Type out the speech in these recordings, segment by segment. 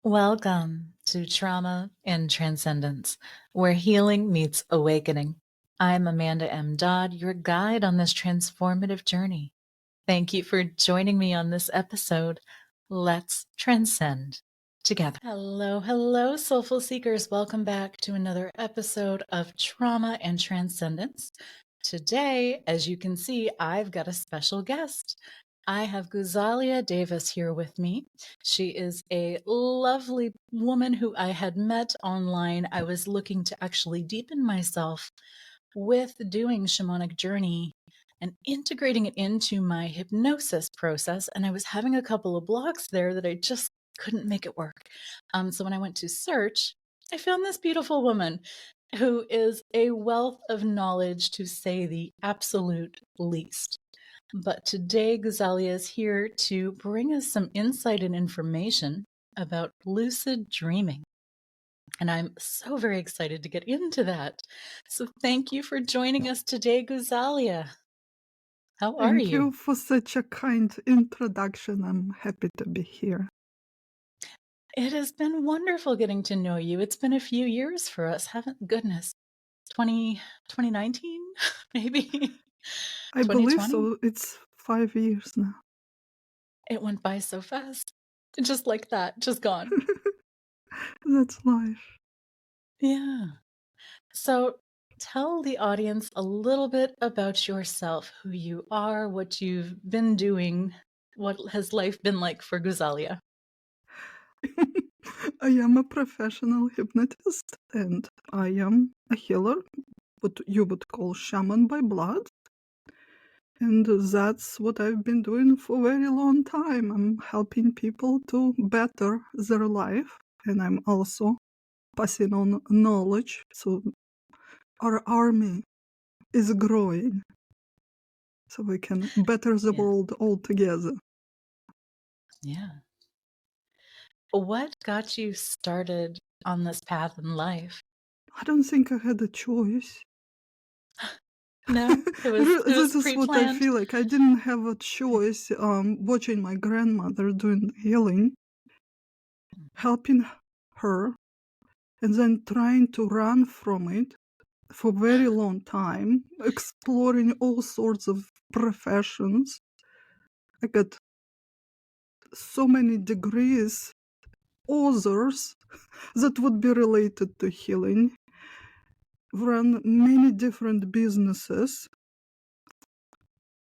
Welcome to Trauma and Transcendence, where healing meets awakening. I'm Amanda M. Dodd, your guide on this transformative journey. Thank you for joining me on this episode. Let's transcend together. Hello, hello, soulful seekers. Welcome back to another episode of Trauma and Transcendence. Today, as you can see, I've got a special guest. I have Guzalia Davis here with me. She is a lovely woman who I had met online. I was looking to actually deepen myself with doing shamanic journey and integrating it into my hypnosis process. And I was having a couple of blocks there that I just couldn't make it work. So when I went to search, I found this beautiful woman who is a wealth of knowledge, to say the absolute least. But today, Guzalia is here to bring us some insight and information about lucid dreaming. And I'm so very excited to get into that. So thank you for joining us today, Guzalia. How are Thank you? you for such a kind introduction. I'm happy to be here. It has been wonderful getting to know you. It's been a few years for us, haven't goodness. 2019, maybe I believe 2020. so. It's 5 years now. It went by so fast. Just like that, just gone. That's life. Yeah. So tell the audience a little bit about yourself, who you are, what you've been doing, what has life been like for Guzalia? I am a professional hypnotist and I am a healer, what you would call shaman by blood. And that's what I've been doing for a very long time. I'm helping people to better their life, and I'm also passing on knowledge. So our army is growing, so we can better the Yeah. world all together. Yeah. What got you started on this path in life? I don't think I had a choice. No, it was This is what I pre-planned. feel like. I didn't have a choice. Watching my grandmother doing healing, helping her, and then trying to run from it for a very long time, exploring all sorts of professions. I got so many degrees, others that would be related to healing, run many different businesses,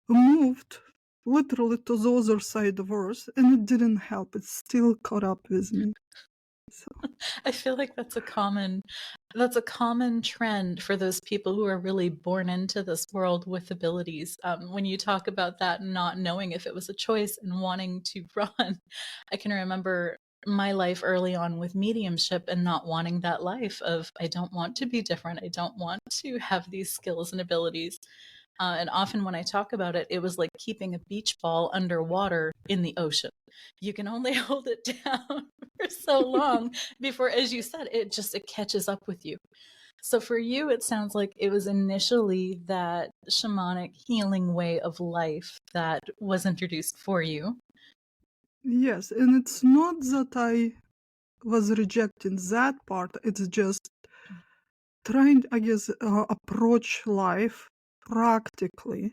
moved literally to the other side of Earth, and it didn't help. It still caught up with me. So I feel like that's a common trend for those people who are really born into this world with abilities. When you talk about that, not knowing if it was a choice and wanting to run, I can remember my life early on with mediumship and not wanting that life of I don't want to be different. I don't want to have these skills and abilities. And often when I talk about it, it was like keeping a beach ball underwater in the ocean. You can only hold it down for so long before, as you said, it catches up with you. So for you, it sounds like it was initially that shamanic healing way of life that was introduced for you. yes, and it's not that I was rejecting that part. It's just trying, I guess, approach life practically.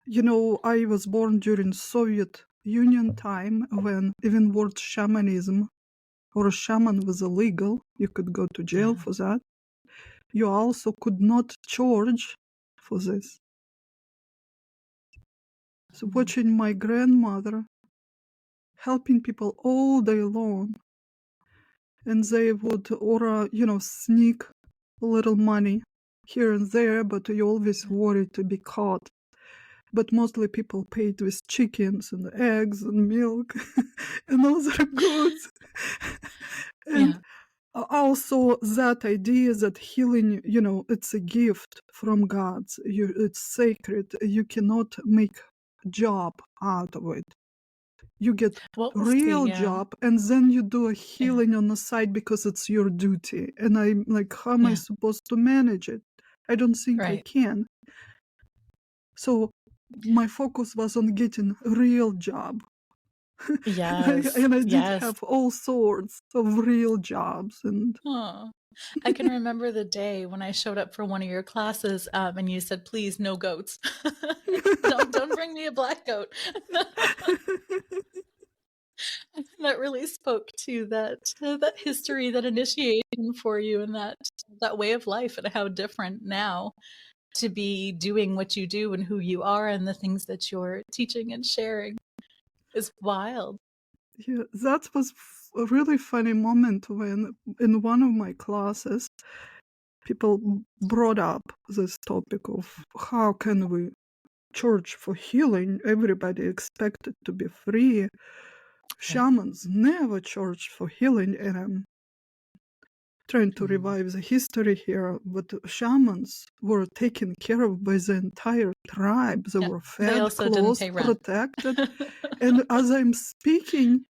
You know, I was born during Soviet Union time when even word shamanism or a shaman was illegal. You could go to jail Yeah. for that. You also could not charge for this. So Mm. watching my grandmother helping people all day long, and they would or sneak a little money here and there, but you always worried to be caught. But mostly people paid with chickens and eggs and milk and other goods. And Yeah. also that idea that healing, it's a gift from God. It's sacred. You cannot make job out of it. You get What was the, real job and then you do a yeah, healing on the side because it's your duty. And I'm like, how am I yeah, supposed to manage it? I don't think I right. can. So my focus was on getting a real job. Yes, And I did yes. have all sorts of real jobs. And Aw. I can remember the day when I showed up for one of your classes, and you said, "Please, no goats. Don't bring me a black goat." That really spoke to that history, that initiation for you, and that way of life, and how different now to be doing what you do and who you are and the things that you're teaching and sharing is wild. yeah, that was a really funny moment when in one of my classes people brought up this topic of how can we charge for healing? Everybody expected to be free. Right. Shamans never charge for healing, and I'm trying to Mhm. revive the history here, but shamans were taken care of by the entire tribe. They Yeah. were They fed, also didn't clothed, pay rent. protected. And as I'm speaking,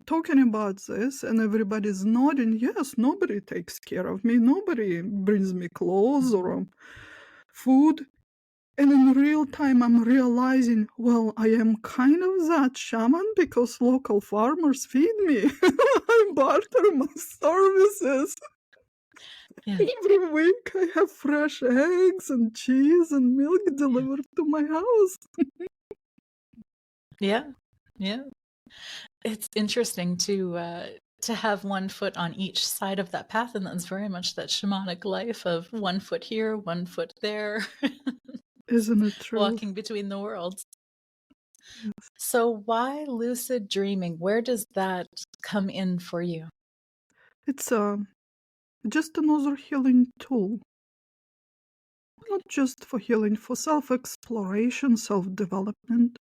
talking about this, and everybody's nodding, yes, nobody takes care of me, nobody brings me clothes Mhm. or food. And in real time, I'm realizing, well, I am kind of that shaman because local farmers feed me. I barter my services. Yeah. Every week, I have fresh eggs and cheese and milk Yeah. delivered to my house. Yeah. Yeah. It's interesting to have one foot on each side of that path, and that's very much that shamanic life of one foot here, one foot there, Isn't it true? walking between the worlds. Yes. So why lucid dreaming? Where does that come in for you? It's just another healing tool. Not just for healing, for self exploration, self development.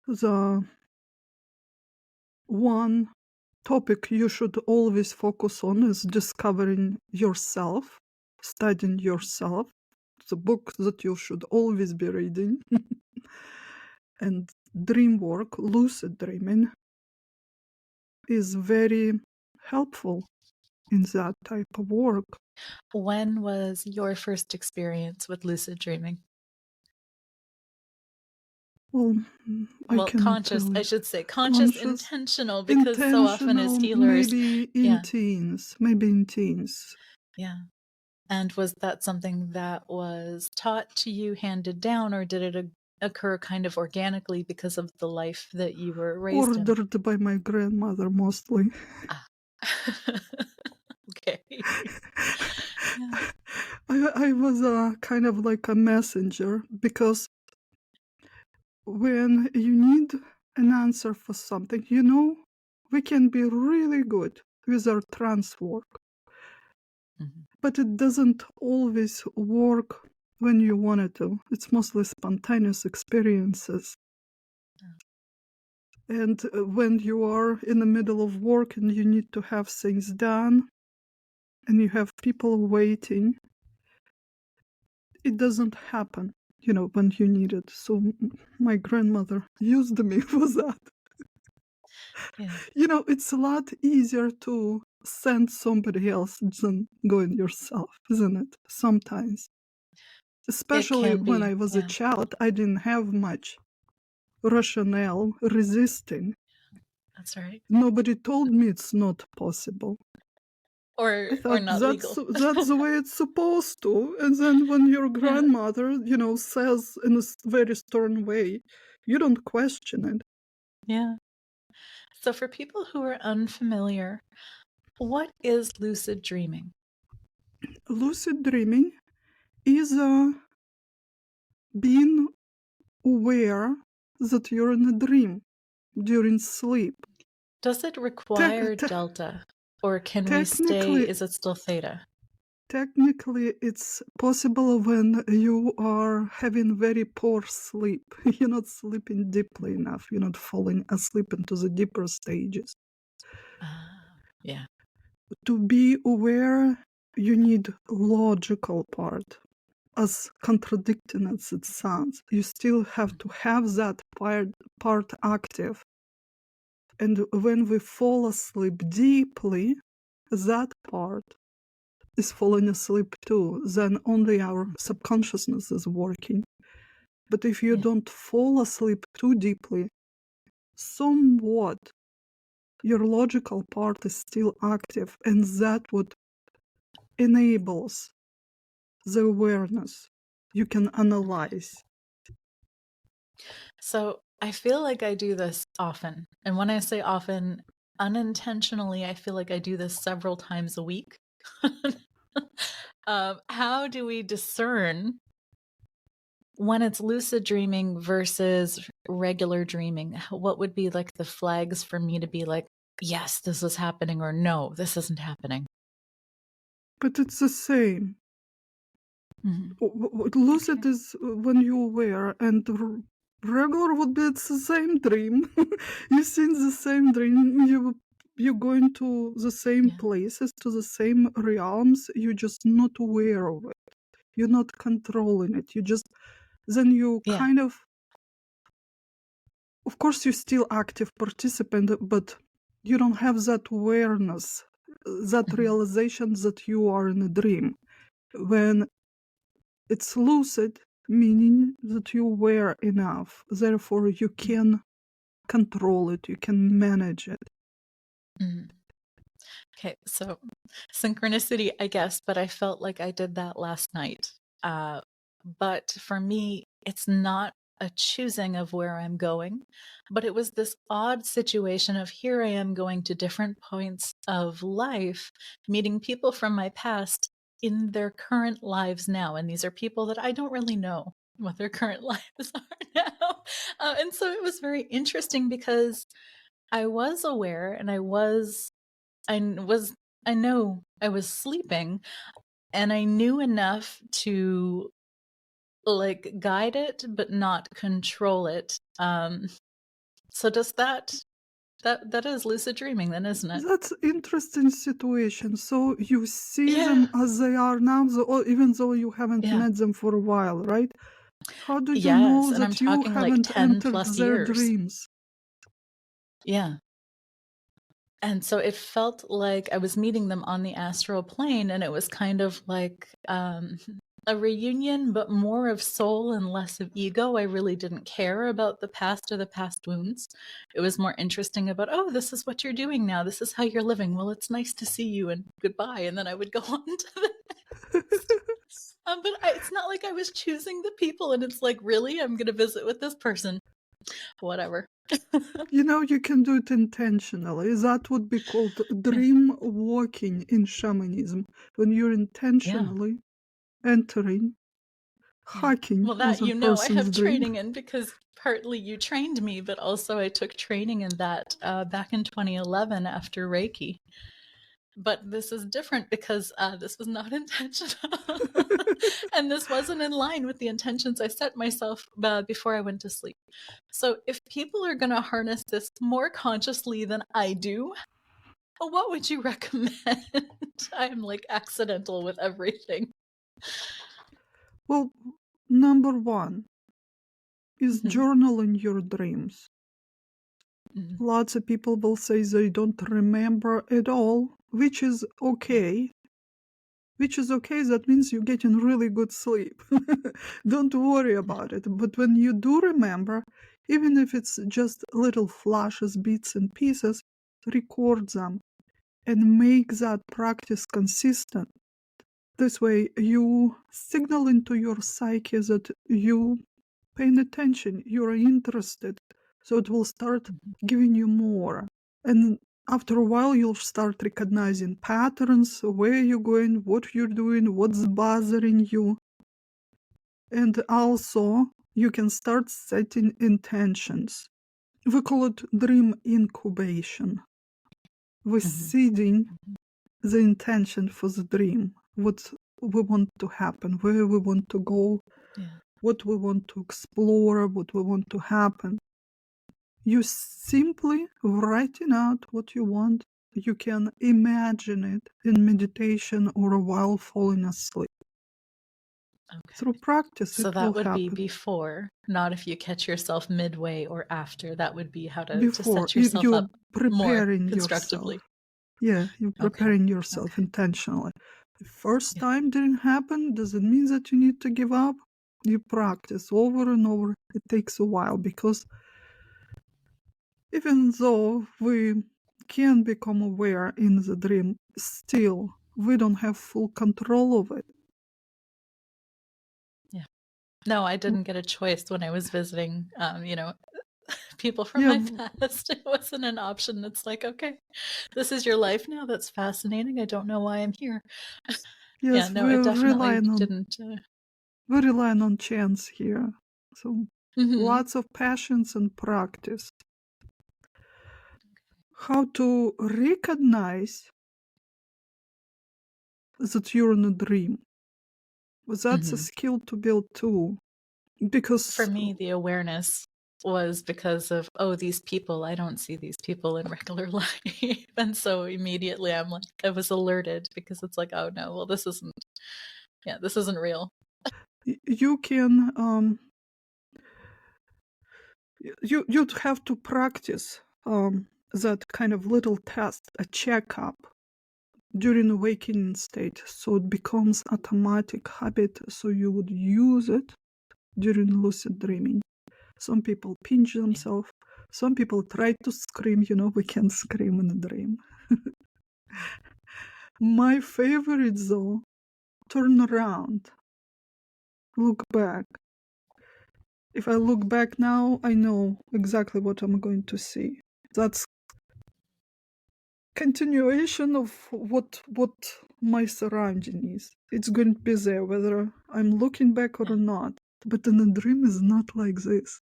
The one topic you should always focus on is discovering yourself, studying yourself. The book that you should always be reading. And dream work, lucid dreaming, is very helpful in that type of work. When was your first experience with lucid dreaming? Well, I Well, cannot conscious, tell I you. should say conscious, Conscious, intentional, because so often as intentional, healers, maybe in yeah, teens, maybe in teens. yeah. And was that something that was taught to you, handed down, or did it occur kind of organically because of the life that you were raised in? Ordered by my grandmother mostly. Ah. Okay. Yeah. I was kind of like a messenger because when you need an answer for something, we can be really good with our trance work, Mhm. but it doesn't always work when you want it to. It's mostly spontaneous experiences. And when you are in the middle of work and you need to have things done and you have people waiting, it doesn't happen, when you need it. So my grandmother used me for that. Yeah. It's a lot easier to send somebody else than going yourself, isn't it? Sometimes. It Especially can when be. I was a Yeah. child, I didn't have much rationale resisting. That's right. Nobody told me it's not possible. I Or thought not legal. that's the way it's supposed to. And then when your Yeah. grandmother, says in a very stern way, you don't question it. Yeah. So for people who are unfamiliar, what is lucid dreaming? Lucid dreaming is being aware that you're in a dream during sleep. Does it Te- require te- delta, or can we stay, technically, is it still theta? technically, it's possible when you are having very poor sleep. You're not sleeping deeply enough. You're not falling asleep into the deeper stages. Yeah. To be aware, you need logical part. As contradicting as it sounds, you still have to have that part active. And when we fall asleep deeply, that part is falling asleep too. Then only our subconsciousness is working. But if you Yeah. don't fall asleep too deeply, somewhat your logical part is still active, and that what enables the awareness. You can analyze. So I feel like I do this often. And when I say often, unintentionally, I feel like I do this several times a week. How do we discern when it's lucid dreaming versus regular dreaming? What would be like the flags for me to be like, yes, this is happening, or no, this isn't happening? But it's the same. Mhm. Lucid Okay. is when you're aware, and regular would be it's the same dream. You seen the same dream. You're going to the same Yeah. places, to the same realms. You're just not aware of it. You're not controlling it. You just then you Yeah. kind of course you're still active participant, but you don't have that awareness, that Mhm. realization that you are in a dream. When it's lucid, meaning that you're aware enough, therefore you can control it, you can manage it. Mhm. Okay, so synchronicity, I guess, but I felt like I did that last night. But for me, it's not a choosing of where I'm going, but it was this odd situation of here I am going to different points of life, meeting people from my past in their current lives now. And these are people that I don't really know what their current lives are now. And so it was very interesting because I was aware and I was I know I was sleeping and I knew enough to like guide it but not control it. So does that is lucid dreaming then, isn't it? That's interesting situation. So you see them Yeah. as they are now, even though you haven't Yeah. met them for a while, right? How do you Yes, know and I'm that you talking like haven't 10 entered plus their years. dreams? Yeah. And so it felt like I was meeting them on the astral plane, and it was kind of like a reunion, but more of soul and less of ego. I really didn't care about the past or the past wounds. It was more interesting about, oh, this is what you're doing now. This is how you're living. Well, it's nice to see you and goodbye. And then I would go on to the next. It's not like I was choosing the people, and it's like, really, I'm going to visit with this person. Whatever. You know, you can do it intentionally. That would be called dream walking in shamanism, when you're Yeah. intentionally entering, Yeah. hacking Well, that other I person's have dream. training in because partly you trained me, but also I took training in that back in 2011 after Reiki. But this is different because this was not intentional. And this wasn't in line with the intentions I set myself before I went to sleep. So if people are going to harness this more consciously than I do, what would you recommend? I'm like accidental with everything. Well, number one is Mhm. journaling your dreams. Mhm. Lots of people will say they don't remember at all, which is Yeah. okay. Which is okay, that means you're getting really good sleep. Don't worry Yeah. about it. But when you do remember, even if it's just little flashes, bits, and pieces, record them and make that practice consistent. This way, you signal into your psyche that you paying attention, you're interested, so it will start Mhm. giving you more. And after a while, you'll start recognizing patterns, where you're going, what you're doing, what's bothering you. And also, you can start setting intentions. We call it dream incubation. We're Mhm. seeding the intention for the dream, what we want to happen, where we want to go, Yeah. what we want to explore, what we want to happen. You simply writing out what you want. You can imagine it in meditation or while falling asleep. Okay. Through practice, So it will that would be happen. before, not if you catch yourself midway or after. That would be how to Before set yourself you're up more preparing yourself. constructively. Yeah, you're Okay. preparing yourself Okay. intentionally. The first Yeah. time didn't happen, does it mean that you need to give up? You practice over and over. It takes a while because even though we can become aware in the dream, still we don't have full control of it. Yeah. No, I didn't get a choice when I was visiting, people from Yeah, my past. It wasn't an option. It's like, okay, this is your life now. That's fascinating. I don't know why I'm here. Yeah, yes, no, it definitely didn't. we're relying on chance here. So Mhm. lots of patience and practice. How to recognize that you're in a dream. That's a Mhm. skill to build too. For Because me, the awareness was because of, oh, these people, I don't see these people in regular life. And so immediately I was alerted because it's like, oh no, well, this isn't real. you can you'd have to practice that kind of little test, a checkup during awakening state, so it becomes automatic habit. So you would use it during lucid dreaming. Some people pinch Yeah. themselves. Some people try to scream. We can scream in a dream. My favorite though, turn around, look back. If I look back now, I know exactly what I'm going to see. That's continuation of what my surrounding is. It's going to be there whether I'm looking back or Yeah. not. But in a dream is not like this.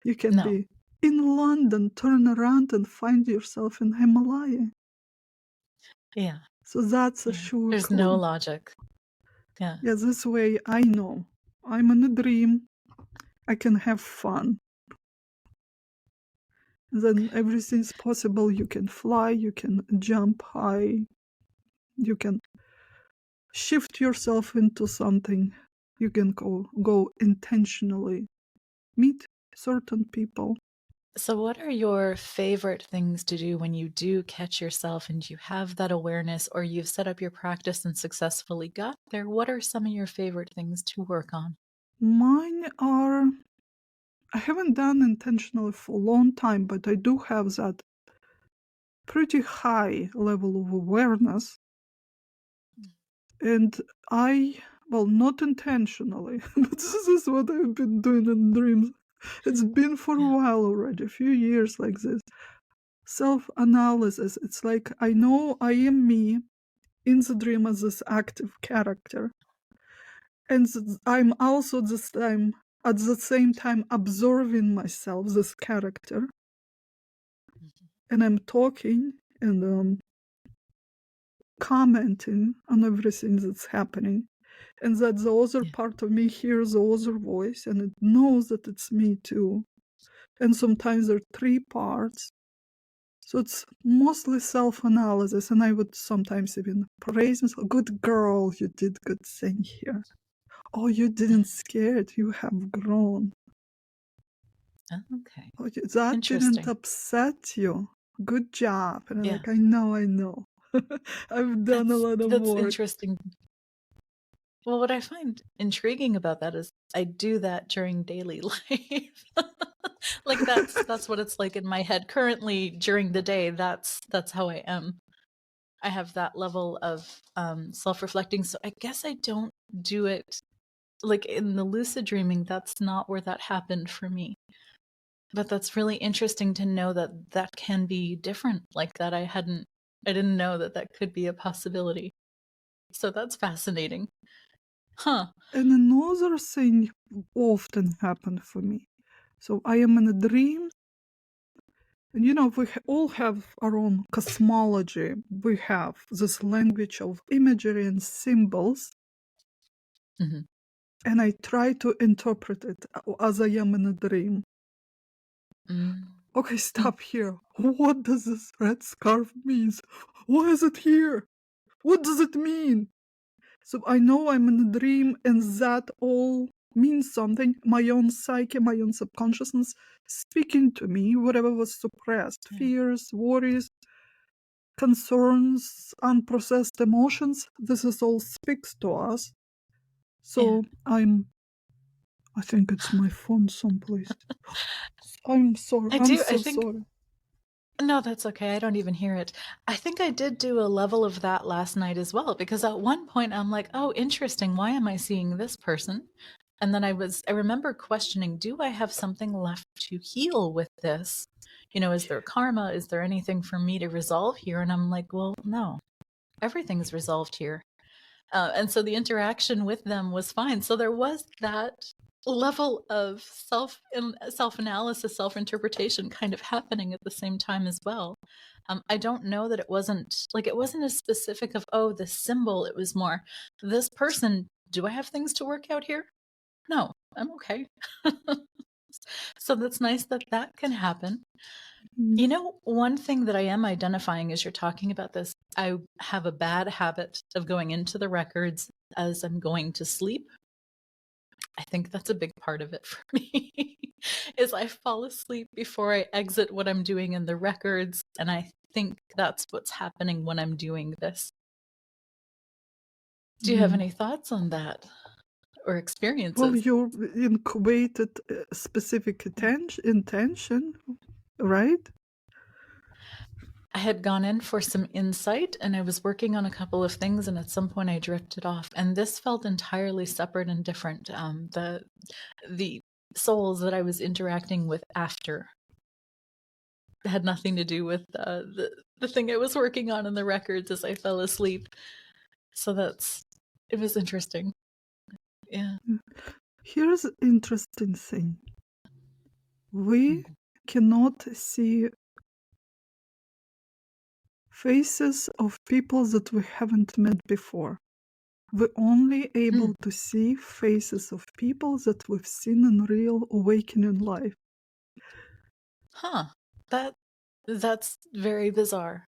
You can No. be in London, turn around and find yourself in Himalaya. Yeah. So that's a Yeah. sure There's no clue. logic. Yeah. Yeah, this way I know I'm in a dream. I can have fun. Then everything's possible. You can fly, you can jump high, you can shift yourself into something. You can go intentionally, meet certain people. So, what are your favorite things to do when you do catch yourself and you have that awareness, or you've set up your practice and successfully got there? What are some of your favorite things to work on? Mine are, I haven't done intentionally for a long time, but I do have that pretty high level of awareness. And well, not intentionally, but this is what I've been doing in dreams. It's been for a Yeah. while already, a few years like this. Self-analysis. It's like I know I am me in the dream as this active character. And I'm also this time at the same time observing myself, this character. Mhm. And I'm talking and commenting on everything that's happening. And that the other Yeah. part of me hears the other voice and it knows that it's me too. And sometimes there are three parts. So it's mostly self-analysis, and I would sometimes even praise myself. Good girl, you did good thing here. Oh, you didn't scare it. You have grown. Oh, okay. Oh, that didn't Interesting. upset you. Good job. And I'm Yeah. like, I know, I know. I've done a lot of That's work. interesting. Well, what I find intriguing about that is I do that during daily life. Like that's what it's like in my head currently during the day. That's how I am. I have that level of self-reflecting. So I guess I don't do it like in the lucid dreaming. That's not where that happened for me. But that's really interesting to know that that can be different like that. I didn't know that that could be a possibility. So that's fascinating. Huh. And another thing often happened for me. So I am in a dream. And we all have our own cosmology. We have this language of imagery and symbols, Mhm. and I try to interpret it as I am in a dream. Mm. Okay, Mm. stop here. What does this red scarf mean? Why is it here? What does it mean? So I know I'm in a dream, and that all means something. My own psyche, my own subconsciousness speaking to me, whatever was suppressed, Yeah. fears, worries, concerns, unprocessed emotions. This is all speaks to us. Yeah. So I'm I think it's my phone someplace. I'm sorry. I I'm do. I so think sorry. no, that's okay. I don't even hear it. I think I did do a level of that last night as well, because at one point I'm like, oh, interesting. Why am I seeing this person? And then I remember questioning, do I have something left to heal with this? Is there karma? Is there anything for me to resolve here? And I'm like, well, no, everything's resolved here. And so the interaction with them was fine. So there was that level of self analysis, self interpretation kind of happening at the same time as well. I don't know that it wasn't as specific of, oh, the symbol. It was more, this person, do I have things to work out here? No, I'm okay. So that's nice that that can happen. Mm. One thing that I am identifying as you're talking about this, I have a bad habit of going into the records as I'm going to sleep. I think that's a big part of it for me, is I fall asleep before I exit what I'm doing in the records, and I think that's what's happening when I'm doing this. Do you have Mm. any thoughts on that or Well, experiences? you incubated a specific intention, right? I had gone in for some insight and I was working on a couple of things, and at some point I drifted off. And this felt entirely separate and different. The souls that I was interacting with after had nothing to do with the thing I was working on in the records as I fell asleep. So it was interesting. Yeah. Here's an interesting thing. We cannot see faces of people that we haven't met before. We're only Mm. able to see faces of people that we've seen in real awakening life. Huh. That that's very bizarre.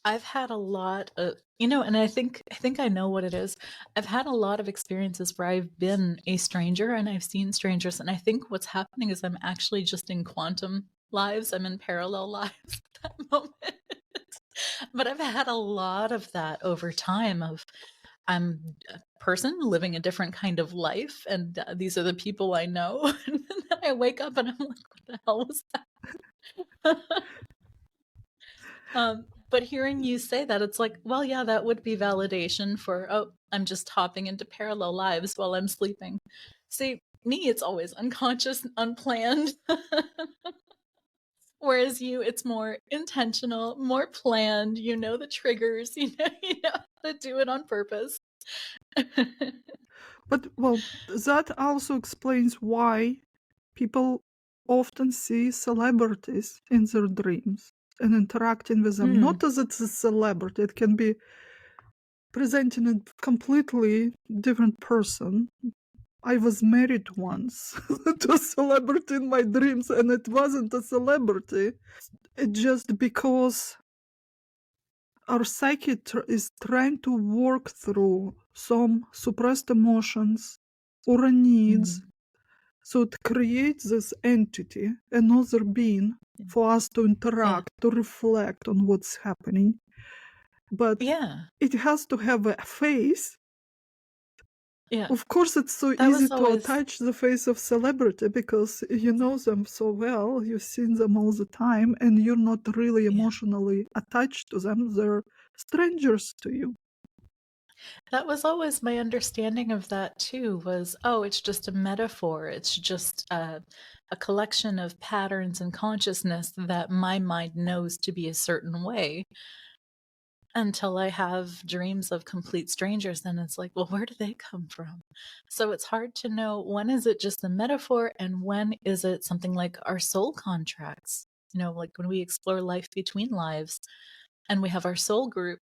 I've had a lot of, and I think I know what it is. I've had a lot of experiences where I've been a stranger and I've seen strangers, and I think what's happening is I'm actually just in quantum lives. I'm in parallel lives at that moment. But I've had a lot of that over time of I'm a person living a different kind of life, and these are the people I know. And then I wake up and I'm like, what the hell was that? But hearing you say that, it's like, well, yeah, that would be validation for, oh, I'm just hopping into parallel lives while I'm sleeping. See, me, it's always unconscious, unplanned. Whereas you, it's more intentional, more planned. You know the triggers, you know how to do it on purpose. But, well, that also explains why people often see celebrities in their dreams and interacting with them. Mm. Not as it's a celebrity, it can be presenting a completely different person. I was married once to a celebrity in my dreams, and it wasn't a celebrity. It just because our psyche is trying to work through some suppressed emotions or needs. Mm. So it creates this entity, another being, for us to Yeah. interact, to reflect on what's happening. But Yeah. it has to have a face. Yeah. Of course, it's so That easy was to always, attach the face of celebrity because you know them so well, you've seen them all the time, and you're not really yeah. emotionally attached to them. They're strangers to you. That was always my understanding of that too, was, oh, it's just a metaphor. It's just a collection of patterns and consciousness that my mind knows to be a certain way, until I have dreams of complete strangers. Then it's like, well, where do they come from? So it's hard to know, when is it just a metaphor and when is it something like our soul contracts? Like when we explore life between lives and we have our soul group.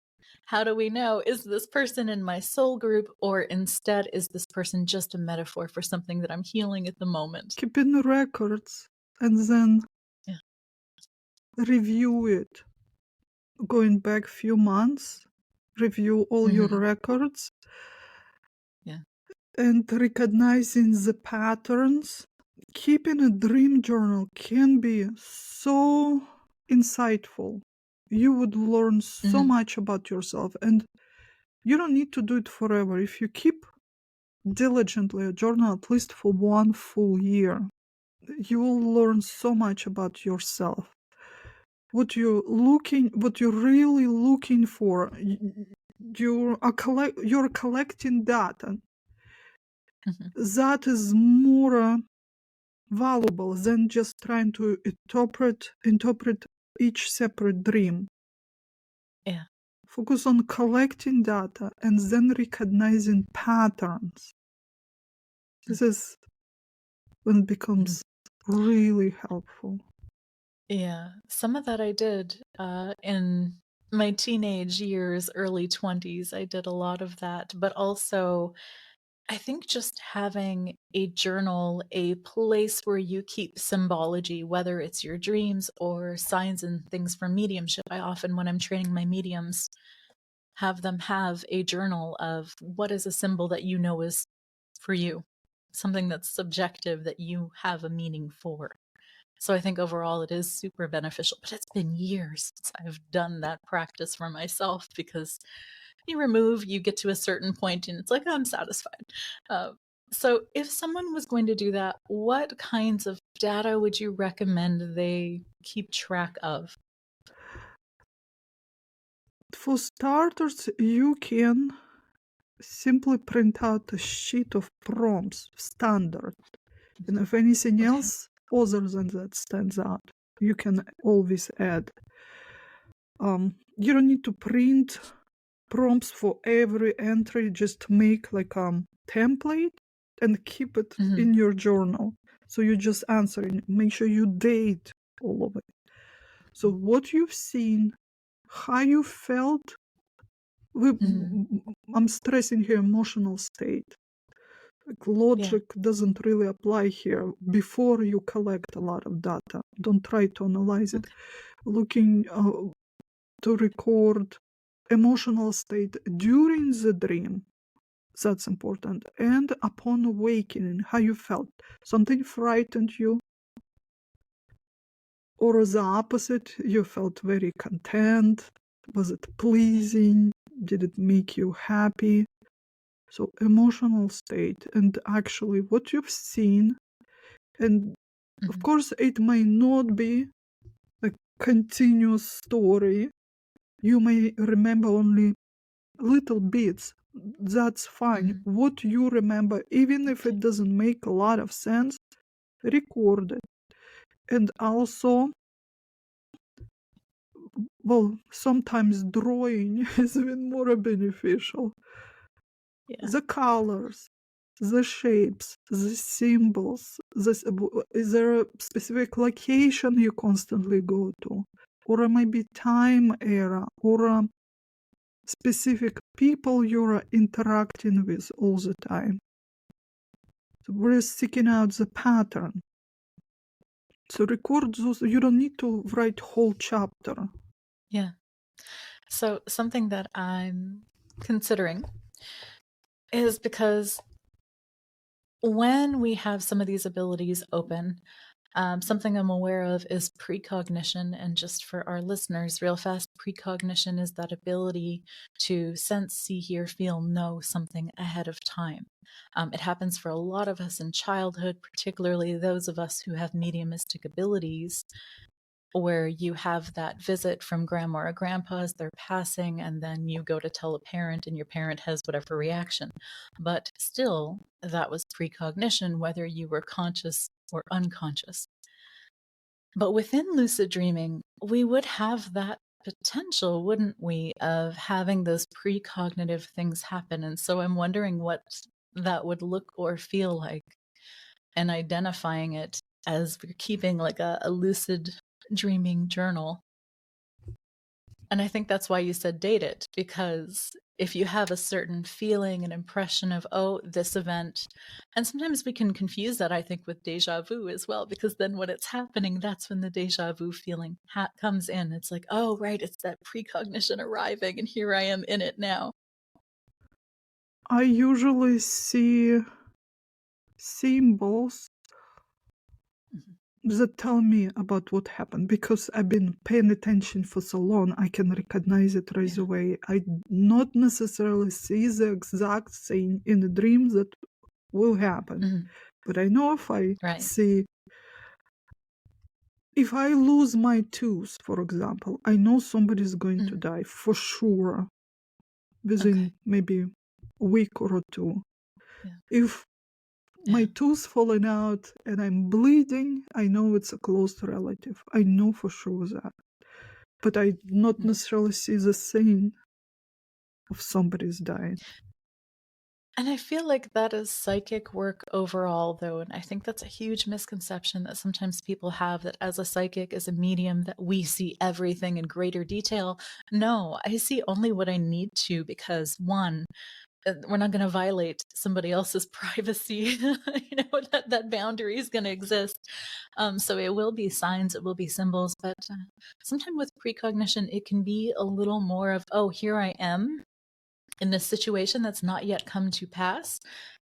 How do we know, is this person in my soul group, or instead is this person just a metaphor for something that I'm healing at the moment? Keeping records and then Yeah. review it. Going back few months, review all your Hmm. records Yeah. and recognizing the patterns. Keeping a dream journal can be so insightful. You would learn so Hmm. much about yourself, and you don't need to do it forever. If you keep diligently journal at least for 1 full year, you will learn so much about yourself. What you're really looking for. You're collecting data. That is more valuable than just trying to interpret each separate dream. Yeah. Focus on collecting data and then recognizing patterns. This is when it becomes really helpful. Yeah, some of that I did in my teenage years, early 20s. I did a lot of that, but also I think just having a journal, a place where you keep symbology, whether it's your dreams or signs and things from mediumship. I often, when I'm training my mediums, have them have a journal of what is a symbol that you know is for you, something that's subjective that you have a meaning for. So I think overall it is super beneficial, but it's been years since I've done that practice for myself because you get to a certain point and it's like, I'm satisfied. So if someone was going to do that, what kinds of data would you recommend they keep track of? For starters, you can simply print out a sheet of prompts, standard. And if anything Okay. else other than that stands out, you can always add. You don't need to print prompts for every entry, just make like a template and keep it in your journal. So you're just answering. Make sure you date all of it. So what you've seen, how you felt. I'm stressing here emotional state. Like Yeah. logic doesn't really apply here. Before you collect a lot of data, don't try to analyze it. Okay. Looking to record emotional state during the dream. That's important. And upon awakening, how you felt. Something frightened you, or the opposite, you felt very content. Was it pleasing? Did it make you happy? So emotional state and actually what you've seen. And of course, it may not be a continuous story. You may remember only little bits. That's fine. What you remember, even if it doesn't make a lot of sense, record it. And also, well, sometimes drawing is even more beneficial. Yeah. The colors, the shapes, the symbols. Is there a specific location you constantly go to? Or maybe time era, or specific people you're interacting with all the time. So we're seeking out the pattern. So record those. You don't need to write whole chapter. Yeah. So something that I'm considering is because when we have some of these abilities open, something I'm aware of is precognition. And just for our listeners, real fast, precognition is that ability to sense, see, hear, feel, know something ahead of time. It happens for a lot of us in childhood, particularly those of us who have mediumistic abilities, where you have that visit from grandma or grandpa as they're passing, and then you go to tell a parent, and your parent has whatever reaction. But still, that was precognition, whether you were conscious or unconscious. But within lucid dreaming, we would have that potential, wouldn't we, of having those precognitive things happen. And so I'm wondering what that would look or feel like, and identifying it as we're keeping like a lucid dreaming journal. And I think that's why you said date it, because if you have a certain feeling and impression of, oh, this event, and sometimes we can confuse that, I think, with deja vu as well, because then when it's happening, that's when the deja vu feeling comes in. It's like, oh, right, it's that precognition arriving, and here I am in it now. I usually see symbols that tell me about what happened because I've been paying attention for so long. I can recognize it right away. I not necessarily see the exact thing in the dream that will happen. Mhm. But I know if I Right. see, if I lose my tooth, for example, I know somebody's going to Mm. die for sure Okay. within maybe a week or two. Yeah. If my Yeah. tooth falling out and I'm bleeding, I know it's a close relative. I know for sure that. But I not Mm. necessarily see the scene of somebody's dying. And I feel like that is psychic work overall, though, and I think that's a huge misconception that sometimes people have, that as a psychic, as a medium, that we see everything in greater detail. No, I see only what I need to, because one, we're not going to violate somebody else's privacy. That boundary is going to exist. So it will be signs, it will be symbols, but sometimes with precognition, it can be a little more of, oh, here I am in this situation that's not yet come to pass,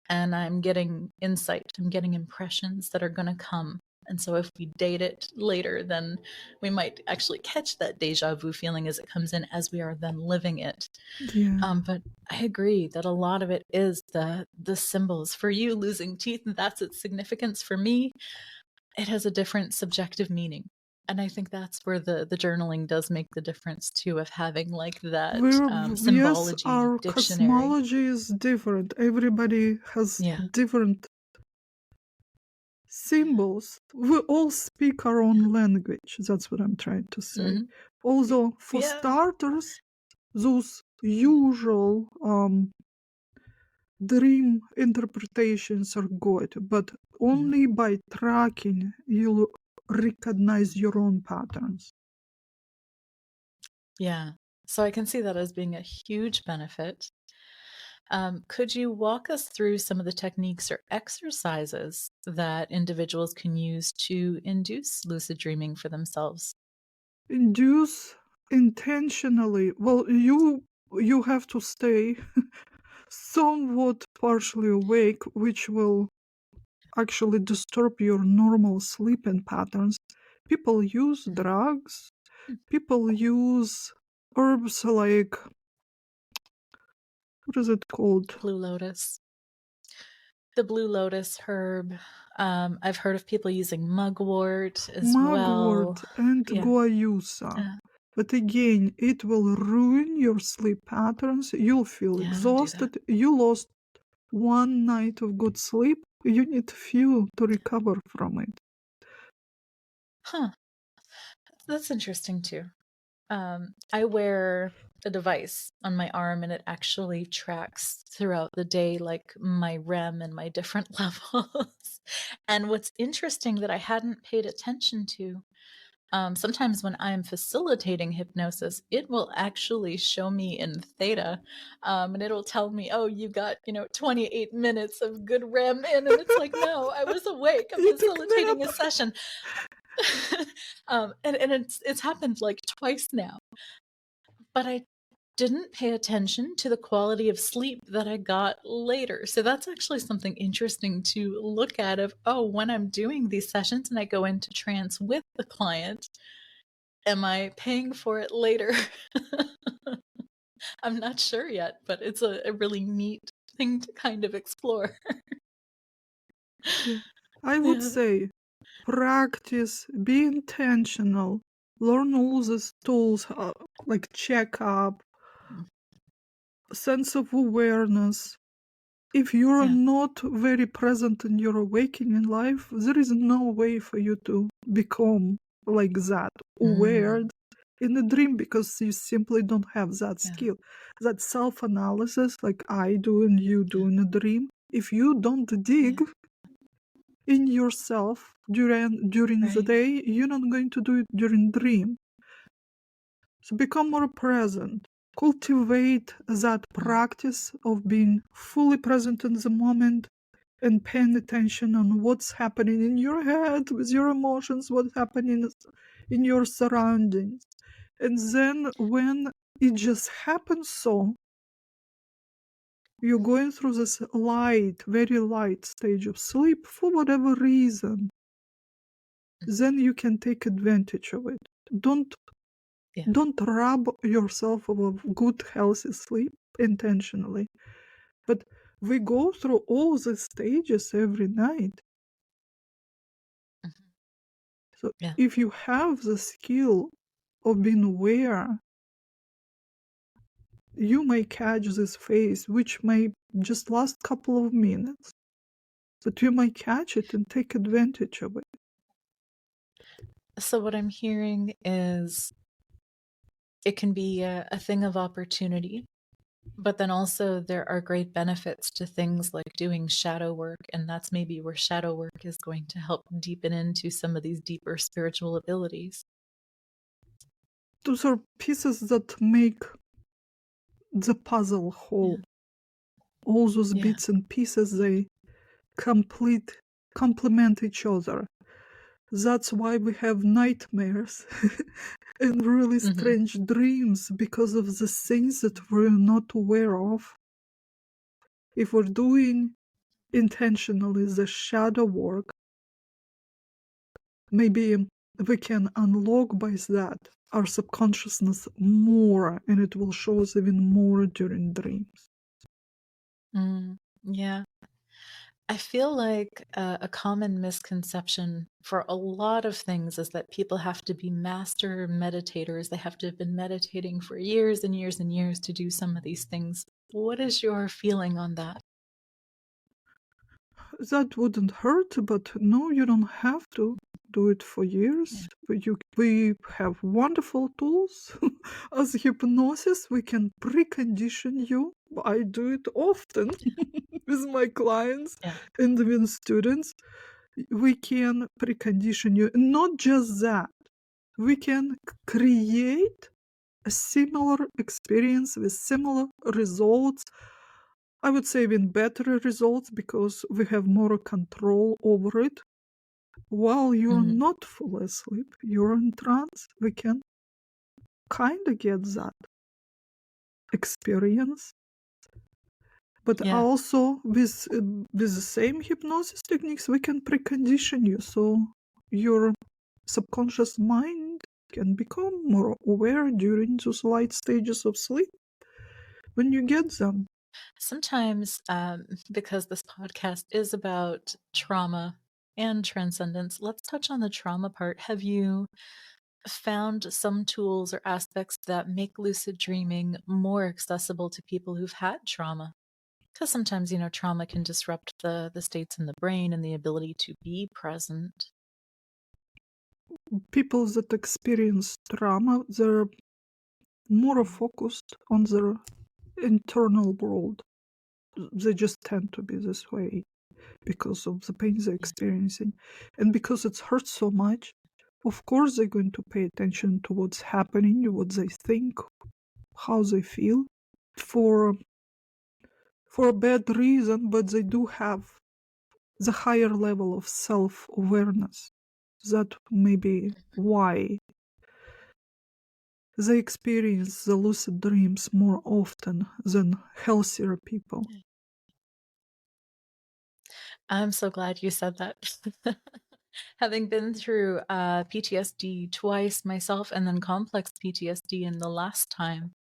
and I'm getting insight, I'm getting impressions that are going to come. And so if we date it later, then we might actually catch that deja vu feeling as it comes in, as we are then living it. Yeah. But I agree that a lot of it is the symbols. For you, losing teeth, that's its significance. For me, it has a different subjective meaning. And I think that's where the journaling does make the difference too, of having like that Yes, symbology our dictionary. cosmology is different. Everybody has Yeah. different symbols. We all speak our own language. That's what I'm trying to say. Hmm. Although, for Yeah. starters, those usual dream interpretations are good, but Mhm. only by tracking you'll recognize your own patterns. Yeah. So I can see that as being a huge benefit. Could you walk us through some of the techniques or exercises that individuals can use to induce lucid dreaming for themselves? Induce intentionally. Well, you have to stay somewhat partially awake, which will actually disturb your normal sleeping patterns. People use Mhm. drugs, people use herbs like, what is it called? Blue lotus. The blue lotus herb. I've heard of people using mugwort as well. Mugwort and Yeah. guayusa. Uh, But again, it will ruin your sleep patterns. You'll feel yeah, don't do that. exhausted. You lost one night of good sleep. You need fuel to recover from it. Huh. That's interesting too. I wear a device on my arm, and it actually tracks throughout the day, like my REM and my different levels. And what's interesting that I hadn't paid attention to, sometimes when I'm facilitating hypnosis, it will actually show me in theta, and it'll tell me, "Oh, you got 28 minutes of good REM in," and it's like, "No, I was awake. I'm You took facilitating nap. a session." And it's happened like twice now, but I didn't pay attention to the quality of sleep that I got later. So that's actually something interesting to look at, of, oh, when I'm doing these sessions and I go into trance with the client, am I paying for it later? I'm not sure yet, but it's a really neat thing to kind of explore. Yeah. I would Yeah. say practice, be intentional, learn all these tools like checkup, sense of awareness. If you're Yeah. not very present in your awakening life, there is no way for you to become like that, aware Mm, in a dream, because you simply don't have that yeah. skill. That self analysis, like I do and you Yeah. do in a dream, if you don't dig Yeah. in yourself during the Right. day, you're not going to do it during dream. So become more present. Cultivate that Mm, practice of being fully present in the moment and paying attention on what's happening in your head with your emotions, what's happening in your surroundings. And then when it just happens, so you're going through this light, very light stage of sleep for whatever reason, mhm. then you can take advantage of it. Don't Yeah. don't rob yourself of a good healthy sleep intentionally, but We go through all the stages every night. Mhm. So Yeah. if you have the skill of being aware, you may catch this phase, which may just last a couple of minutes, but you might catch it and take advantage of it. So what I'm hearing is it can be a thing of opportunity, but then also there are great benefits to things like doing shadow work, and that's maybe where shadow work is going to help deepen into some of these deeper spiritual abilities. Those are pieces that make the puzzle Yeah. whole. All those Yeah. bits and pieces, they complement each other. That's why we have nightmares and really Hmm. strange dreams, because of the things that we're not aware of. If we're doing intentionally the shadow work, maybe we can unlock by that our subconsciousness more, and it will show us even more during dreams. Yeah. I feel like a common misconception for a lot of things is that people have to be master meditators. They have to have been meditating for years and years and years to do some of these things. What is your feeling on that? That wouldn't hurt, but no, you don't have to do it for Yeah. years. We have wonderful tools. As hypnosis, we can precondition you. I do it often with my clients Yeah. and with students. We can precondition you. Not just that, we can create a similar experience with similar results. I would say even better results, because we have more control over it. While you're Hmm. not fully asleep, you're in trance, we can kind of get that experience. But Yeah. also with the same hypnosis techniques, we can precondition you, so your subconscious mind can become more aware during those light stages of sleep when you get them. Sometimes, because this podcast is about trauma and transcendence, let's touch on the trauma part. Have you found some tools or aspects that make lucid dreaming more accessible to people who've had trauma? Because sometimes, trauma can disrupt the states in the brain and the ability to be present. People that experience trauma, they're more focused on their internal world. They just tend to be this way because of the pain they're Yeah. experiencing. And because it's hurt so much, of course they're going to pay attention to what's happening, what they think, how they feel, for a bad reason, but they do have the higher level of self-awareness. That may be why they experience the lucid dreams more often than healthier people. I'm so glad you said that. Having been through PTSD twice myself and then complex PTSD in the last time,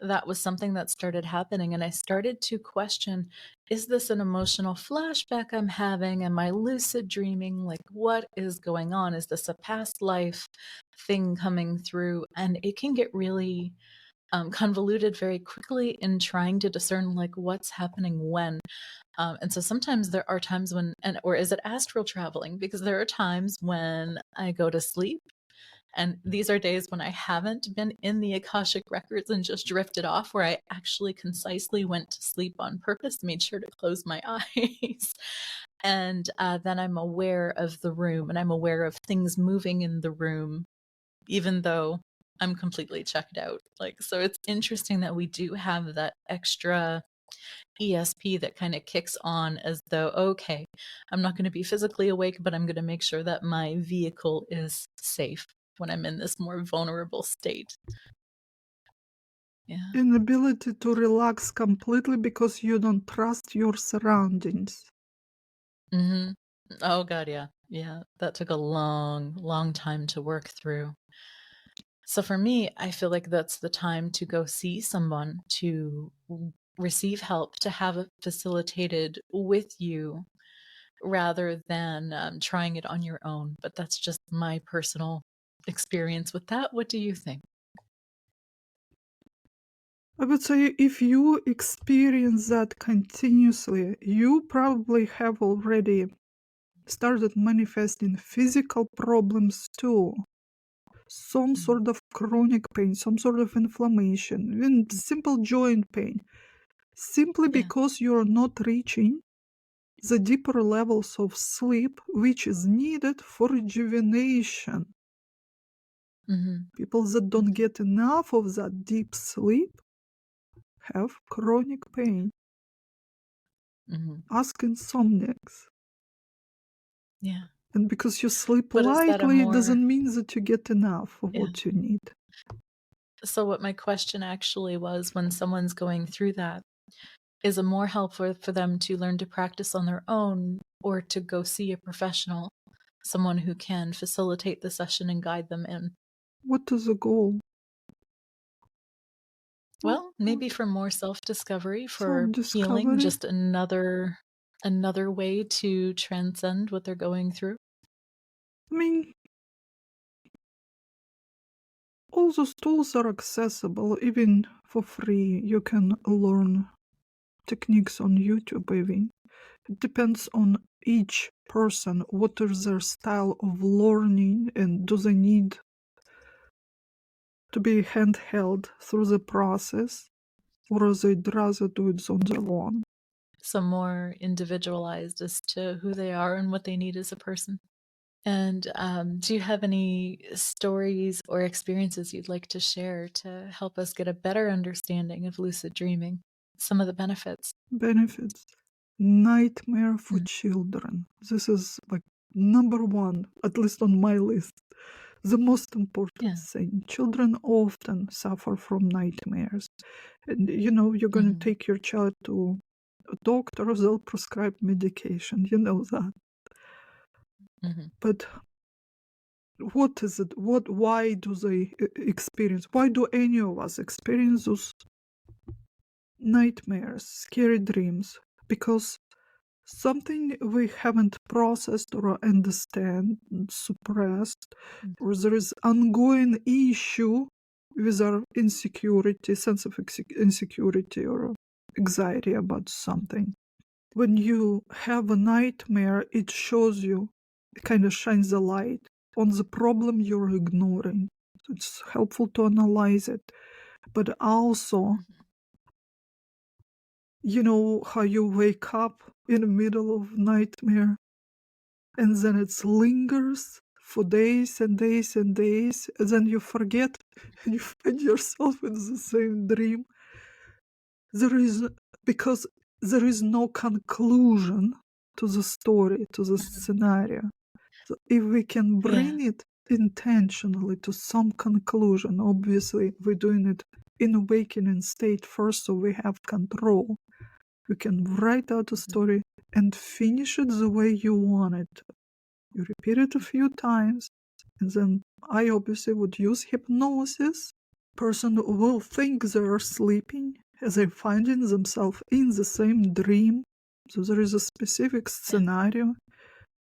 that was something that started happening. And I started to question, is this an emotional flashback I'm having? Am I lucid dreaming? Like, what is going on? Is this a past life thing coming through? And it can get really convoluted very quickly in trying to discern like what's happening when. And so sometimes there are times when, and or is it astral traveling? Because there are times when I go to sleep, and these are days when I haven't been in the Akashic records and just drifted off, where I actually concisely went to sleep on purpose, made sure to close my eyes. And then I'm aware of the room and I'm aware of things moving in the room, even though I'm completely checked out. Like, so it's interesting that we do have that extra ESP that kind of kicks on as though, okay, I'm not going to be physically awake, but I'm going to make sure that my vehicle is safe when I'm in this more vulnerable state. Yeah. Inability to relax completely because you don't trust your surroundings. Hmm. Oh, God, yeah. Yeah. That took a long, long time to work through. So for me, I feel like that's the time to go see someone to receive help, to have it facilitated with you rather than trying it on your own. But that's just my personal experience with that. What do you think? I would say if you experience that continuously, you probably have already started manifesting physical problems too. Some sort of chronic pain, some sort of inflammation, even simple joint pain, simply Yeah. because you're not reaching the deeper levels of sleep, which is needed for rejuvenation. Hmm. People that don't Hmm. get enough of that deep sleep have chronic pain. Hmm. Ask insomniacs. Yeah. And because you sleep But is that a lightly, it more, doesn't mean that you get enough of yeah. what you need. So, what my question actually was, when someone's going through that, is it more helpful for them to learn to practice on their own or to go see a professional, someone who can facilitate the session and guide them in? What is the goal? Well, maybe for more self-discovery, Self for healing, discovery. just another way to transcend what they're going through. I mean, all those tools are accessible even for free. You can learn techniques on YouTube, even. It depends on each person, what is their style of learning, and do they need to be handheld through the process, or they'd rather do it on their own. So more individualized as to who they are and what they need as a person. And do you have any stories or experiences you'd like to share to help us get a better understanding of lucid dreaming? Some of the benefits. Benefits. Nightmare for Mm. children. This is like number one, at least on my list. The most important Yeah. thing. Children often suffer from nightmares. And you're going to Hmm. take your child to a doctor, they'll prescribe medication. You know that. Hmm. But what is it? Why do they experience? Why do any of us experience those nightmares, scary dreams? Because something we haven't processed or understand, suppressed, or there is ongoing issue with our insecurity, sense of insecurity or anxiety about something. When you have a nightmare, it shows you, it kind of shines a light on the problem you're ignoring. So it's helpful to analyze it. But also, you know how you wake up in the middle of nightmare and then it lingers for days and days and days, and then you forget and you find yourself in the same dream. There is, because there is no conclusion to the story, to the scenario. So if we can Yeah. bring it intentionally to some conclusion, obviously we're doing it in awakening state first, so we have control. You can write out a Mhm. story and finish it the way you want it. You repeat it a few times, and then I obviously would use hypnosis. Person will think they're sleeping as they're finding themselves in the same dream. So there is a specific Yeah. scenario,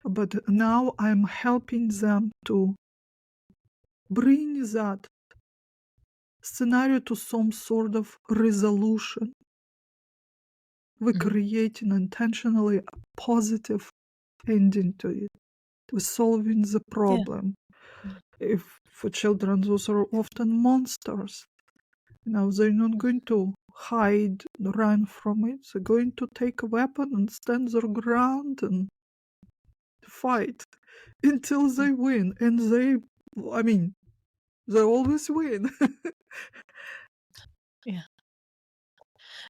but now I'm helping them to bring that scenario to some sort of resolution. We're Mhm. creating intentionally a positive ending to it. We're solving the Yeah. problem. Yeah. If for children, those are often monsters. Now they're not going to hide, run from it. They're going to take a weapon and stand their ground and fight until Mm. they win. And I mean, they always win. Yeah.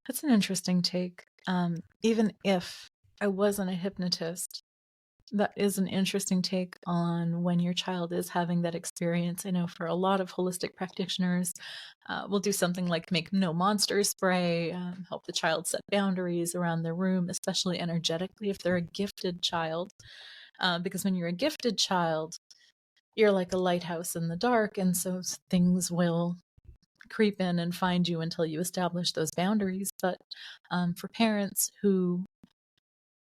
That's an interesting take. Even if I wasn't a hypnotist, that is an interesting take on when your child is having that experience. I know for a lot of holistic practitioners, we'll do something like make no monster spray, help the child set boundaries around their room, especially energetically if they're a gifted child. Because when you're a gifted child, you're like a lighthouse in the dark, and so things will creep in and find you until you establish those boundaries. But for parents who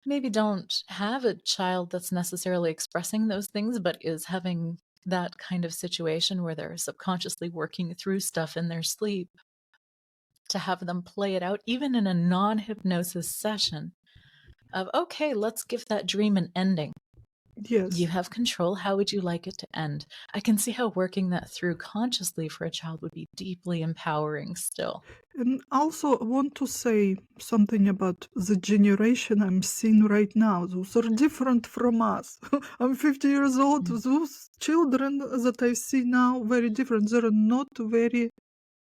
maybe don't have a child that's necessarily expressing those things, but is having that kind of situation where they're subconsciously working through stuff in their sleep, to have them play it out, even in a non-hypnosis session, of, okay, let's give that dream an ending. You Yes. have control. How would you like it to end? I can see how working that through consciously for a child would be deeply empowering still. And also, I want to say something about the generation I'm seeing right now. Those are different from us. I'm 50 years old. Mm. Those children that I see now, very different. They're not very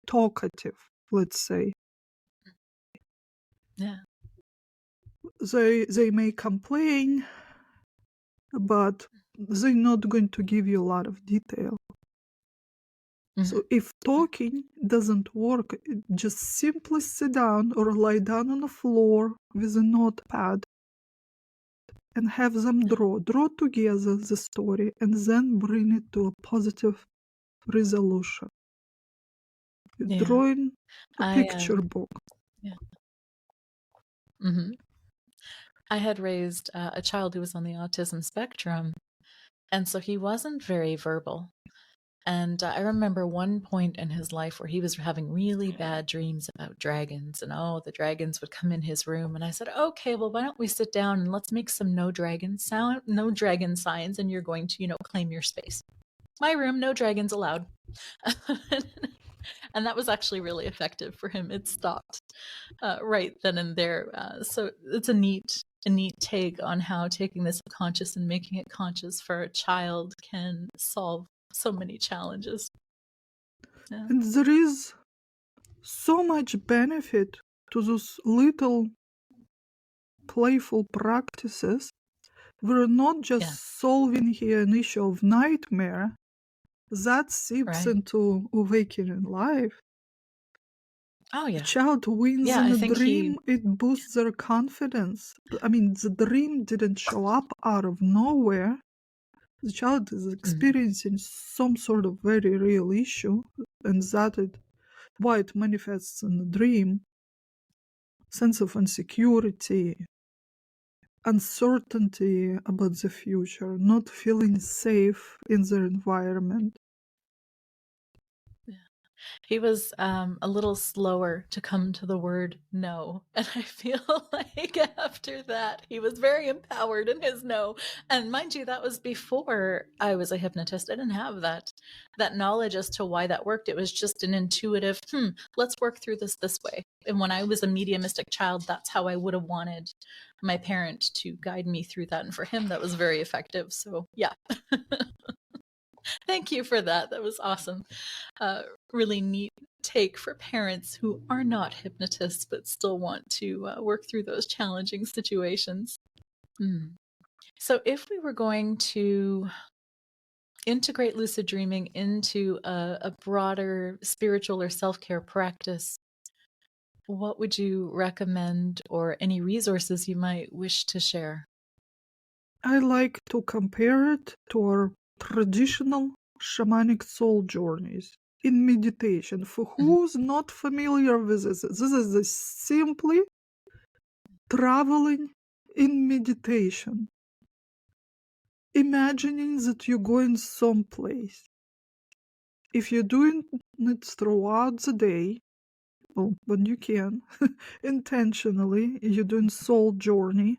talkative, let's say. Yeah. They may complain, but they're not going to give you a lot of detail. So Mhm. if talking doesn't work, just simply sit down or lie down on the floor with a notepad and have them draw together the story, and then bring it to a positive resolution. You're Yeah. drawing a I, picture book. yeah. Mhm. I had raised a child who was on the autism spectrum, and so he wasn't very verbal. And I remember one point in his life where he was having really bad dreams about dragons, and oh, the dragons would come in his room. And I said, okay, well, why don't we sit down and let's make some no dragon signs, and you're going to, claim your space. My room, no dragons allowed. And that was actually really effective for him. It stopped right then and there. So it's a neat take on how taking this conscious and making it conscious for a child can solve so many challenges. Yeah. And there is so much benefit to those little playful practices. We're not Yeah. just solving here an issue of nightmare that seeps Right. into awakening life. Oh The yeah. child wins Yeah. in I a think he. dream, it boosts their confidence. I mean, the dream didn't show up out of nowhere. The child is Mhm. experiencing some sort of very real issue, and why it manifests in the dream. Sense of insecurity, uncertainty about the future, not feeling safe in their environment. He was a little slower to come to the word no. And I feel like after that, he was very empowered in his no. And mind you, that was before I was a hypnotist. I didn't have that knowledge as to why that worked. It was just an intuitive, let's work through this way. And when I was a mediumistic child, that's how I would have wanted my parent to guide me through that. And for him, that was very effective. So yeah. Thank you for that. That was awesome. Really neat take for parents who are not hypnotists but still want to work through those challenging situations. Mm. So, if we were going to integrate lucid dreaming into a broader spiritual or self care practice, what would you recommend or any resources you might wish to share? I like to compare it to our traditional shamanic soul journeys in meditation. For Mhm. who's not familiar with this is simply traveling in meditation, imagining that you're going someplace. If you're doing it throughout the day, well, when you can, intentionally, you're doing soul journey,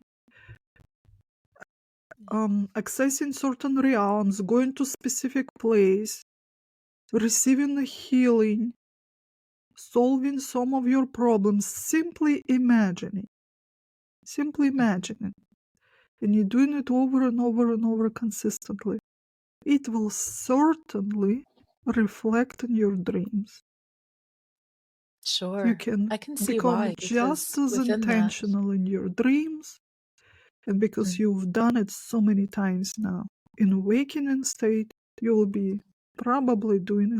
accessing certain realms, going to specific place, receiving a healing, solving some of your problems, simply imagining. Simply imagining. And you're doing it over and over and over consistently. It will certainly reflect in your dreams. You Sure. can I can see become why, just because as within that, intentional in your dreams, and because mm, you've done it so many times now. In awakening state, you'll be probably doing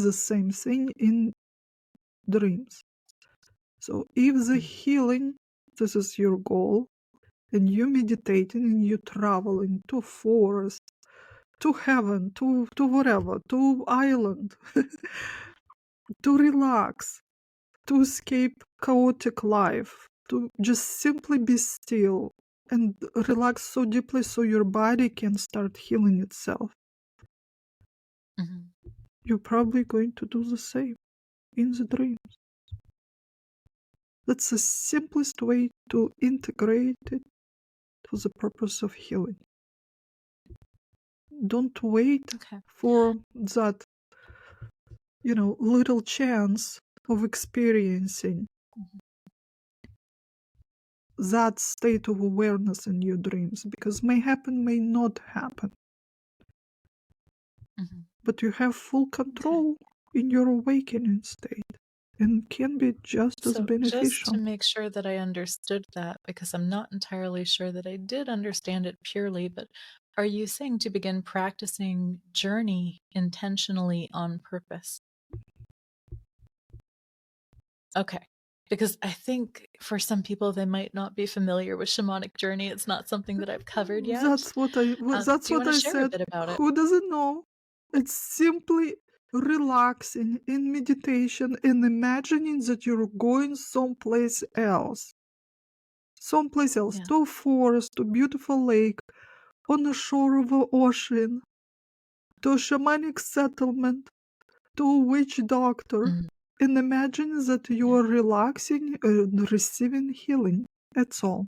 the same thing in dreams. So if the mm, healing, this is your goal, and you meditating and you traveling to forest, to heaven, to whatever, to island, to relax, to escape chaotic life, to just simply be still and relax so deeply so your body can start healing itself. Mhm. You're probably going to do the same in the dreams. That's the simplest way to integrate it to the purpose of healing. Don't wait Okay. for that, little chance of experiencing Mhm. that state of awareness in your dreams, because may happen, may not happen. Mhm. But you have full Okay. control in your awakening state and can be just as So just beneficial. to make sure that I understood that, because I'm not entirely sure that I did understand it purely, but are you saying to begin practicing journey intentionally on purpose? Okay. Because I think for some people, they might not be familiar with shamanic journey. It's not something that I've covered yet. That's Do you what want to I share a said. bit about it? Who doesn't know? It's simply relaxing in meditation and imagining that you're going someplace else, Yeah. to a forest, to a beautiful lake, on the shore of the ocean, to a shamanic settlement, to a witch doctor, Mm, and imagine that you yeah. are relaxing and receiving healing. That's all.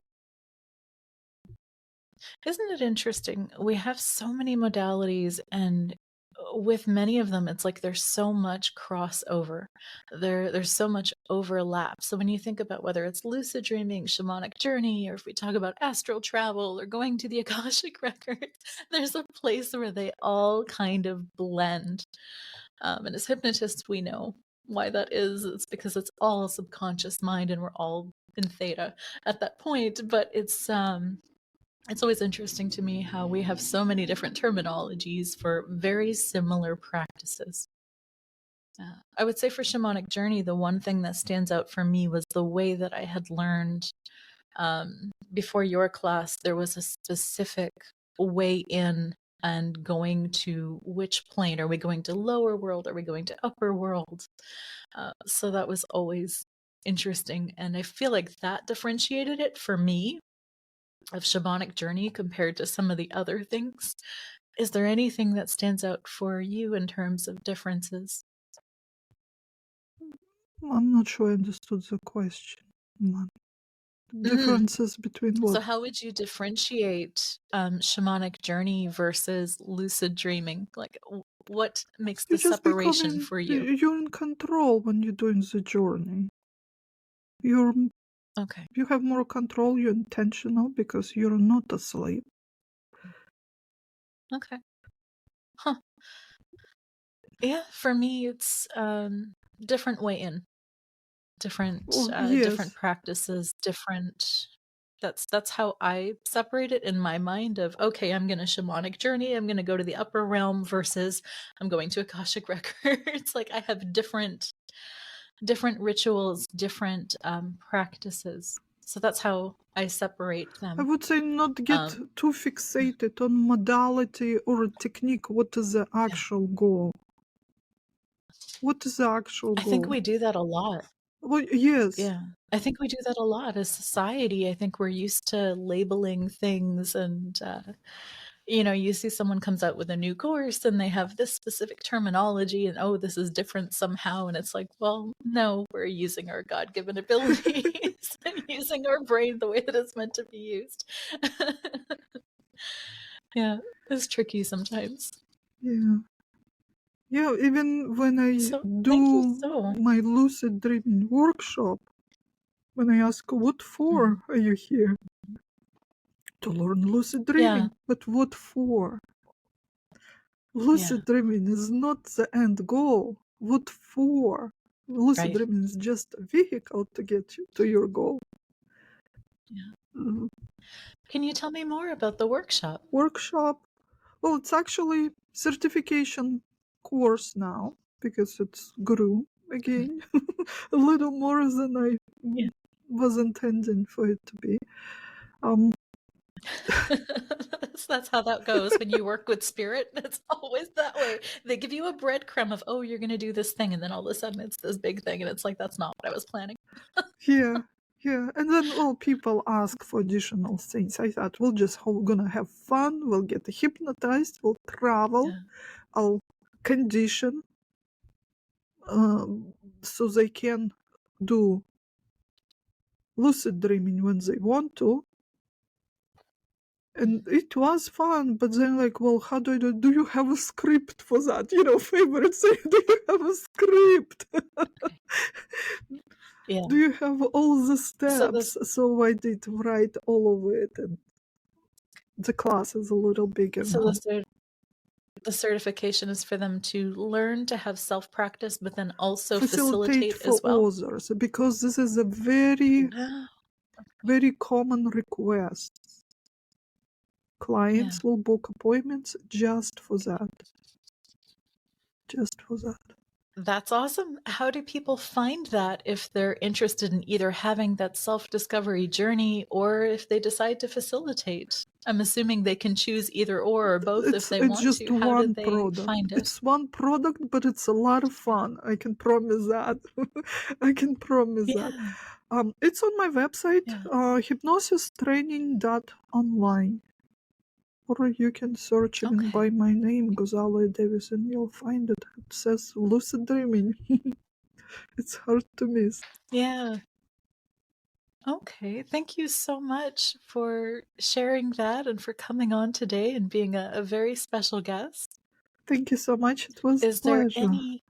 Isn't it interesting? We have so many modalities, and with many of them, it's like there's so much crossover. There's so much overlap. So when you think about whether it's lucid dreaming, shamanic journey, or if we talk about astral travel or going to the Akashic records, there's a place where they all kind of blend. And as hypnotists, we know why that is. It's because it's all subconscious mind, and we're all in theta at that point. But it's always interesting to me how we have so many different terminologies for very similar practices. I would say for shamanic journey, the one thing that stands out for me was the way that I had learned before your class. There was a specific way in and going to which plane. Are we going to lower world? Are we going to upper world? So that was always interesting. And I feel like that differentiated it for me of shamanic journey compared to some of the other things. Is there anything that stands out for you in terms of differences? I'm not sure I understood the question. Man. Mm. Differences between So, what? how would you differentiate shamanic journey versus lucid dreaming? Like, what makes You the just separation becoming, for you? you're in control when you're doing the journey. You're, Okay. you have more control, you're intentional because you're not asleep. Okay. Huh. Yeah, for me, it's different way in, Oh, different yes. practices, different. That's how I separate it in my mind of, okay, I'm gonna shamanic journey, I'm gonna go to the upper realm versus I'm going to Akashic records. Like I have different rituals, different practices. So that's how I separate I them. would say not get Um, too fixated on modality or technique. What is the yeah. actual goal? What is the actual I think goal? we do that a lot. Well, yes. Yeah. I think we do that a lot as society. I think we're used to labeling things and you see someone comes out with a new course and they have this specific terminology and oh, this is different somehow and it's like, well, no, we're using our God-given abilities and using our brain the way that it's meant to be used. Yeah, it's tricky sometimes. Yeah. Yeah, even when I So, thank you do so. my lucid dreaming workshop, when I ask, what for Mhm. are you here? To learn lucid Yeah, dreaming. But what for? yeah, Lucid dreaming is not the end goal. What for? Lucid right. dreaming is just a vehicle to get you to your goal. Yeah. Uh, Can you tell me more about the workshop? Workshop. Well, it's actually certification course now because it's grew Mhm. again a little more than I Yeah. was intending for it to be. Um, That's how that goes when you work with spirit. It's always that way. They give you a breadcrumb of, oh, you're going to do this thing. And then all of a sudden it's this big thing. And it's like, that's not what I was planning. Yeah, yeah. And then, well, people ask for additional things. I thought we'll just gonna have fun. We'll get hypnotized. We'll travel. Yeah. I'll condition so they can do lucid dreaming when they want to. And it was fun, but then like, well, how do I do? Do you have a script for that? Favorite thing. Do you have a script? Okay. Yeah. Do you have all the So steps? So I did write all of it, and the class is a little bigger so now. the certification is for them to learn to have self-practice, but then also Facilitate facilitate for as well. others, because this is a very, Wow. very common request. Yeah. Clients will book appointments just for that. Just for that. That's awesome. How do people find that if they're interested in either having that self-discovery journey or if they decide to facilitate? I'm assuming they can choose either or both if they It's want just to. How do one they product. find it? It's one product, but it's a lot of fun. I can promise that. I can promise that. Yeah. It's on my website, Yeah. hypnosistraining.online. Or you can search even by Okay. my name, Guzalia Davis, and you'll find it. It says lucid dreaming. It's hard to miss. Yeah. Okay. Thank you so much for sharing that and for coming on today and being a very special guest. Thank you so much. It was a Is there pleasure. any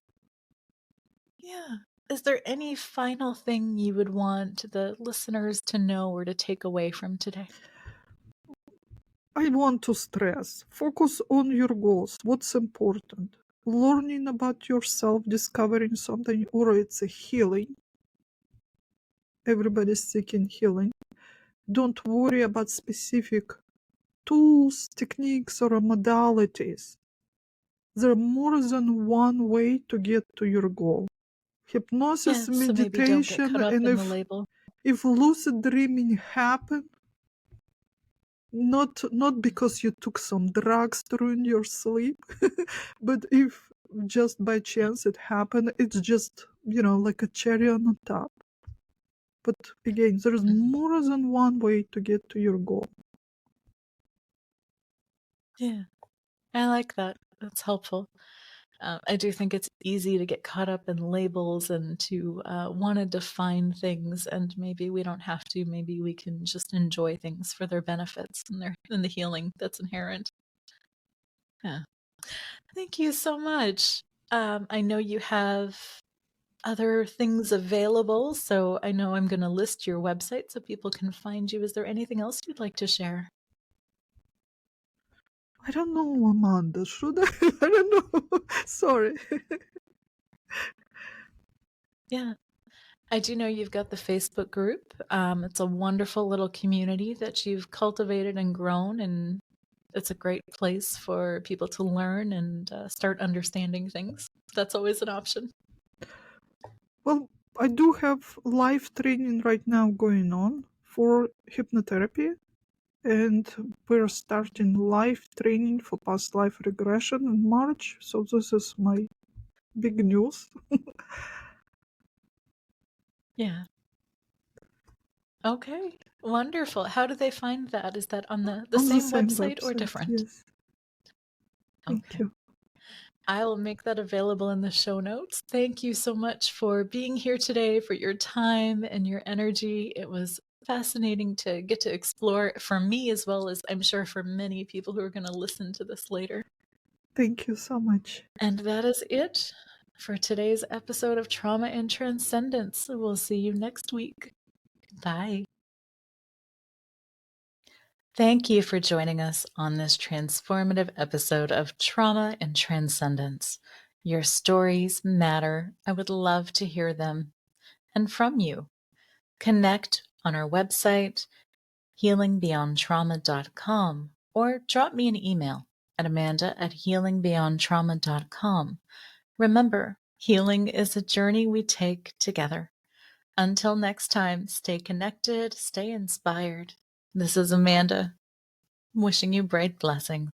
Yeah. Is there any final thing you would want the listeners to know or to take away from today? I want to stress focus on your goals. What's important? Learning about yourself, discovering something, or it's a healing. Everybody's seeking healing. Don't worry about specific tools, techniques, or modalities. There are more than one way to get to your goal. Hypnosis, Yeah, so maybe don't get meditation, caught up and in the if label. if lucid dreaming happen, not because you took some drugs to ruin your sleep, but if just by chance it happened, it's just like a cherry on the top. But again, there's Mhm. more than one way to get to your goal. Yeah, I like that. That's helpful. I do think it's easy to get caught up in labels and to want to define things, and maybe we don't have to. Maybe we can just enjoy things for their benefits and the healing that's inherent. Yeah. Thank you so much. I know you have other things available, so I know I'm going to list your website so people can find you. Is there anything else you'd like to share? I don't know, Amanda. Should I? I don't know. Sorry. Yeah. I do know you've got the Facebook group. It's a wonderful little community that you've cultivated and grown, and it's a great place for people to learn and start understanding things. That's always an option. Well, I do have live training right now going on for hypnotherapy, and we're starting live training for past life regression in March. So this is my big news. Yeah. Okay. Wonderful. How do they find that? Is that on the On the same same website or website, different? yes. Thank Okay. you. I will make that available in the show notes. Thank you so much for being here today, for your time and your energy. It was fascinating to get to explore for me as well as I'm sure for many people who are going to listen to this later. Thank you so much. And that is it for today's episode of Trauma and Transcendence. We'll see you next week. Bye. Thank you for joining us on this transformative episode of Trauma and Transcendence. Your stories matter. I would love to hear them and from you. Connect on our website, healingbeyondtrauma.com, or drop me an email at amanda@healingbeyondtrauma.com. Remember, healing is a journey we take together. Until next time, stay connected, stay inspired. This is Amanda. Wishing you bright blessings.